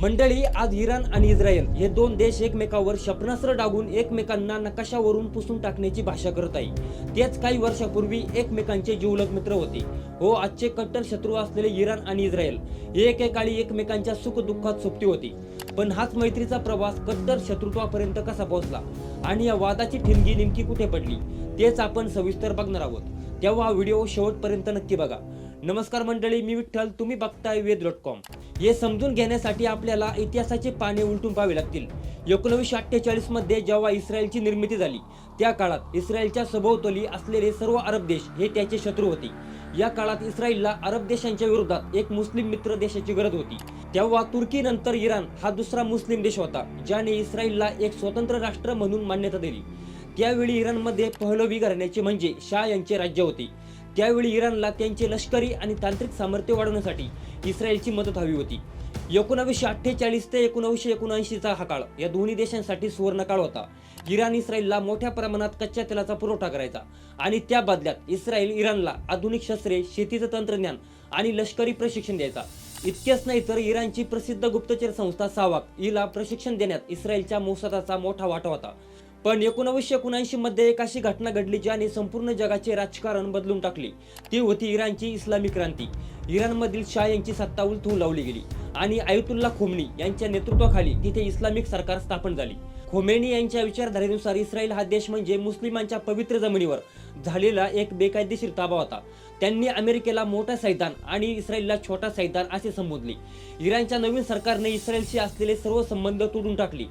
मंडळी, आज इराण आणि इस्रायल हे दोन देश एकमेकावर क्षेपणास्त्र डागून एकमेकांना नकाशावरून पुसून टाकण्याची भाषा करत आहे। तेच काही वर्षापूर्वी एकमेकांचे जिवलग मित्र होते। हो, आजचे कट्टर शत्रू असलेले इराण आणि इस्रायल हे एकेकाळी एकमेकांच्या सुख दुःखात सोबती होते। पण हाच मैत्रीचा प्रवास कट्टर शत्रुत्वापर्यंत कसा पोहोचला आणि या वादाची ठिणगी नेमकी कुठे पडली, तेच आपण सविस्तर बघणार आहोत। तेव्हा हा व्हिडिओ शेवटपर्यंत नक्की बघा। नमस्कार मंडळी, मी विठ्ठल, तुम्ही बघताय वेद.com। हे समजून घेण्यासाठी आपल्याला इतिहासाचे पाने उलटून पाहावे लागतील। 1948 मध्ये जेव्हा इस्रायलची निर्मिती झाली, त्या काळात इस्रायलच्या सभोवताली असलेले सर्व अरब देश हे त्याचे शत्रू होते। या काळात इस्रायलला अरब देशांच्या विरोधात एक मुस्लिम मित्र देशाची गरज होती। तेव्हा तुर्कीनंतर इराण हा दुसरा मुस्लिम देश होता ज्याने इस्रायलला एक स्वतंत्र राष्ट्र म्हणून मान्यता दिली। त्यावेळी इराणमध्ये पहलवी घराण्याचे म्हणजे शाह यांचे राज्य होते। त्यावेळी इराणला त्यांचे लष्करी आणि तांत्रिक सामर्थ्य वाढवण्यासाठी इस्रायलची मदत हवी होती। 1948 ते 1979 चा हा काळ या दोन्ही देशांसाठी सुवर्ण काळ होता। इराण इस्रायलला मोठ्या प्रमाणात कच्च्या तेलाचा पुरवठा करायचा आणि त्या बदल्यात इस्रायल इराणला आधुनिक शस्त्रे, शेतीचं तंत्रज्ञान आणि लष्करी प्रशिक्षण द्यायचा। इतकेच नाही तर इराणची प्रसिद्ध गुप्तचर संस्था सावाक हिला प्रशिक्षण देण्यात इस्रायलच्या मोसादाचा मोठा वाटा होता। पण 1979 मध्ये एक अशी घटना घडली ज्याने संपूर्ण जगाचे राजकारण बदलून टाकले। ती होती इराणची इस्लामी क्रांती। इराणमधील शाह यांची सत्ता उलथवून लावली गेली आणि आयतुल्ला खोमेनी यांच्या नेतृत्वाखाली तिथे इस्लामिक सरकार स्थापन झाली। खोमेनी यांच्या विचारधारेनुसार इस्रायल हा देश म्हणजे मुस्लिमांच्या पवित्र जमिनीवर झालेला एक बेकायदेशीर ताबा होता। त्यांनी अमेरिकेला मोठा सैतान आणि इस्रायलला छोटा सैतान असे संबोधले। इराणच्या नवीन सरकारने इस्रायलशी असलेले सर्व संबंध तोडून टाकले।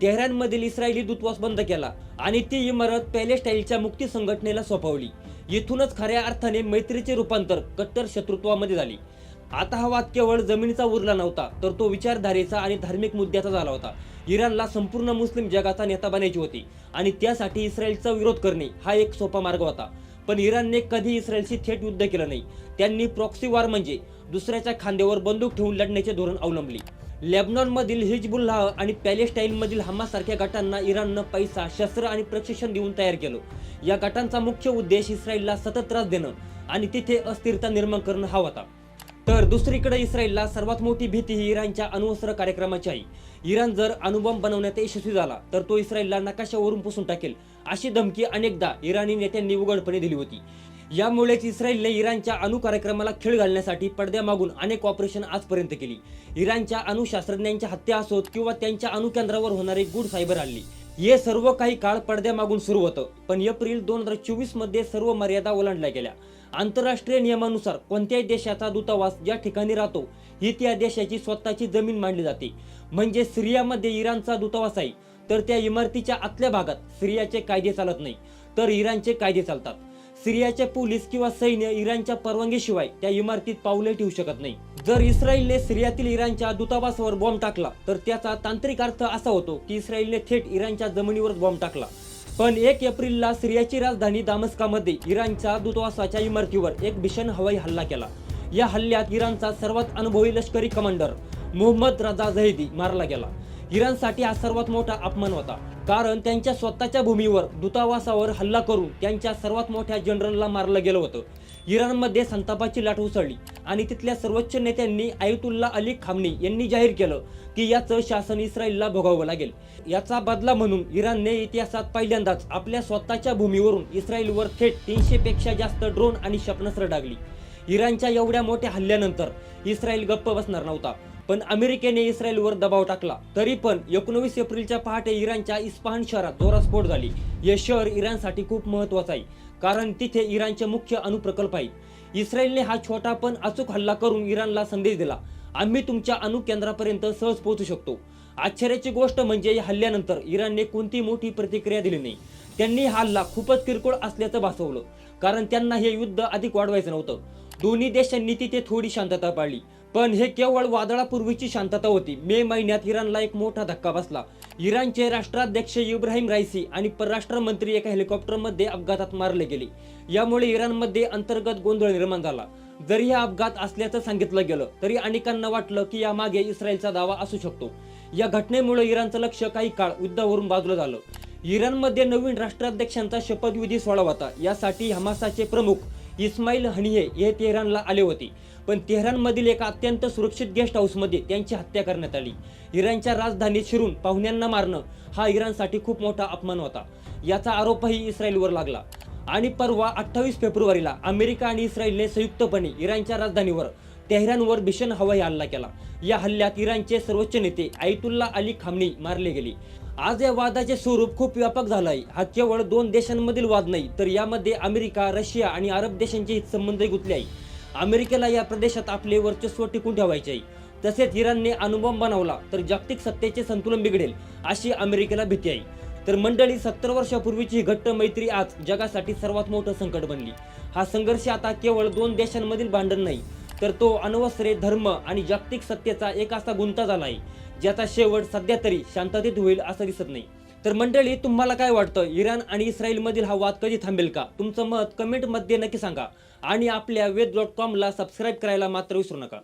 तेहरानमधील इस्रायली दूतावास बंद केला आणि ती इमारत पॅलेस्टाईनच्या मुक्ती संघटनेला सोपवली। येथूनच खऱ्या अर्थाने मैत्रीचे रूपांतर कट्टर शत्रुत्वामध्ये झाले। आता हा वाद केवळ जमिनीचा उरला नव्हता, तर तो विचारधारेचा आणि धार्मिक मुद्द्याचा झाला होता। इराणला संपूर्ण मुस्लिम जगाचा नेता बनायचे होते आणि त्यासाठी इस्रायलचा विरोध करणे हा एक सोपा मार्ग होता। पण इराणने कधी इस्रायलशी थेट युद्ध केलं नाही। त्यांनी प्रॉक्सी वॉर म्हणजे दुसऱ्याच्या खांद्यावर बंदूक ठेवून लढण्याचे धोरण अवलंबले। लेबनॉनमधील हिजबुल्लाह आणि पॅलेस्टाईनमधील हमास सारख्या गटांना इराणनं पैसा, शस्त्र आणि प्रशिक्षण देऊन तयार केलं। या गटांचा मुख्य उद्देश इस्रायलला सतत त्रास देणं आणि तिथे अस्थिरता निर्माण करणं हा होता। तर दुसरीकडे इस्रायलला सर्वात मोठी भीती ही इराणच्या अणुअस्त्र कार्यक्रमाची आहे। इराण जर अणुबॉम्ब बनवण्यात यशस्वी झाला तर तो इस्रायलला नकाशावरून पुसून टाकेल, अशी धमकी अनेकदा इराणी नेत्यांनी उघडपणे दिली होती। यामुळेच इस्रायलने इराणच्या अणु कार्यक्रमाला खीळ घालण्यासाठी पडद्यामागून अनेक ऑपरेशन आजपर्यंत केली। इराणच्या अणुशास्त्रज्ञांच्या हत्या असोत किंवा त्यांच्या अणुकेंद्रावर होणारे गूढ सायबर हल्ले, हे सर्व काही काळ पडद्यामागून सुरू होतं। पण एप्रिल 2024 मध्ये सर्व मर्यादा ओलांडल्या गेल्या। आंतरराष्ट्रीय नियमानुसार कोणत्याही देशाचा दूतावास ज्या ठिकाणी राहतो ही त्या देशाची स्वतःची जमीन मानली जाते। म्हणजे सिरियामध्ये इराणचा दूतावास आहे तर त्या इमारतीच्या आतल्या भागात सिरियाचे कायदे चालत नाही, तर इराणचे कायदे चालतात। सिरियाचे पोलीस किंवा सैन्य इराणच्या परवानगीशिवाय त्या इमारतीत पाऊले ठेवू शकत नाही। जर इस्रायलने सिरियातील इराणच्या दूतावासावर बॉम्ब टाकला तर त्याचा तांत्रिक अर्थ असा होतो की इस्रायलने थेट इराणच्या जमिनीवर बॉम्ब टाकला। पण 1 एप्रिलला सिरियाची राजधानी दामस्कामध्ये इराणच्या दूतावासाच्या इमारतीवर एक भीषण हवाई हल्ला केला। या हल्ल्यात इराणचा सर्वात अनुभवी लष्करी कमांडर मोहम्मद रजा झैदी मारला गेला। इराणसाठी हा सर्वात मोठा अपमान होता, कारण त्यांच्या स्वतःच्या भूमीवर दूतावासावर हल्ला करून त्यांच्या सर्वात मोठ्या जनरलला मारलं गेलं होतं। इराणमध्ये संतापाची लाट उसळली आणि तिथल्या सर्वोच्च नेत्यांनी आयतुल्ला अली खामनी यांनी जाहीर केलं की याचं शासन इस्रायलला भोगावं लागेल। याचा बदला म्हणून इराणने इतिहासात पहिल्यांदाच आपल्या स्वतःच्या भूमीवरून इस्रायलवर थेट 300 पेक्षा जास्त ड्रोन आणि क्षेपणास्त्र डागली। इराणच्या एवढ्या मोठ्या हल्ल्यानंतर इस्रायल गप्प बसणार नव्हता, पण अमेरिकेने इस्रायलवर दबाव टाकला। तरी पण 19 एप्रिलच्या पहाटे इराणच्या इस्फहान शहरात जोरात स्फोट झाली। हे शहर इराणसाठी खूप महत्त्वाचं आहे, कारण तिथे इराणचे मुख्य अणुप्रकल्प आहेत। इस्रायलने हा छोटा पण अचूक हल्ला करून इराणला संदेश दिला, आम्ही तुमच्या अणुकेंद्रापर्यंत सहज पोहोचू शकतो। आश्चर्याची गोष्ट म्हणजे या हल्ल्यानंतर इराणने कोणती मोठी प्रतिक्रिया दिली नाही। त्यांनी हा हल्ला खूपच किरकोळ असल्याचं भासवलं, कारण त्यांना हे युद्ध अधिक वाढवायचं नव्हतं। दोन्ही देशांनी तिथे थोडी शांतता पाळली, पण हे केवळ वादळापूर्वीची शांतता होती। मे महिन्यात इराणला एक मोठा धक्का बसला। इराणचे राष्ट्राध्यक्ष इब्राहिम राईसी आणि परराष्ट्र मंत्री एका हेलिकॉप्टरमध्ये अपघातात मारले गेले। यामुळे इराणमध्ये अंतर्गत गोंधळ निर्माण झाला। जरी हा अपघात असल्याचं सांगितलं गेलं तरी अनेकांना वाटलं की यामागे इस्रायलचा दावा असू शकतो। या घटनेमुळे इराणचं लक्ष काही काळ युद्धावरून बाजूला झालं। इराणमध्ये नवीन राष्ट्राध्यक्षांचा शपथविधी सोहळा होता। यासाठी हमासाचे प्रमुख इस्माईल हनिये हे तेहरानला आले होते, पण तेहरानमधील एका अत्यंत सुरक्षित गेस्ट हाऊसमध्ये त्यांची हत्या करण्यात आली. इराणच्या राजधानीत शिरून पाहुण्यांना मारणं हा इराणसाठी खूप मोठा अपमान होता. याचा आरोपही इस्रायलवर लागला आणि परवा 28 फेब्रुवारीला अमेरिका आणि इस्रायलने संयुक्तपणे इराणच्या राजधानीवर तेहरानवर भीषण हवाई हल्ला केला. या हल्ल्यात इराणचे सर्वोच्च नेते आयतुल्ला अली खामनी मारले गेले. आज या वादाचे स्वरूप खूप व्यापक झालं आहे. हा केवळ दोन देशांमधील वाद नाही, तर यामध्ये अमेरिका, रशिया आणि अरब देशांचे हितसंबंध गुंतले आहे. अमेरिकेला या प्रदेशात आपले वर्चस्व टिकून ठेवायचे आहे. तसेच इराणने अणुबॉम्ब बनवला तर जागतिक सत्तेचे संतुलन बिघडेल अशी अमेरिकेला भीती आहे. तर मंडळी, 70 वर्षापूर्वीची ही घट्ट मैत्री आज जगासाठी सर्वात मोठं संकट बनली. हा संघर्ष आता केवळ दोन देशांमधील भांडण नाही, तर तो अण्वस्त्रे, धर्म आणि जागतिक सत्तेचा एक असा गुंता झाला आहे, ज्याचा शेवट सध्या तरी शांततेत होईल असं दिसत नाही. तर मंडळी, तुम्हाला काय वाटतं? इराण आणि इस्रायलमधील हा वाद कधी थांबेल का? तुमचं मत कमेंटमध्ये नक्की सांगा आणि आपल्या वेद.com ला सबस्क्राईब करायला मात्र विसरू नका.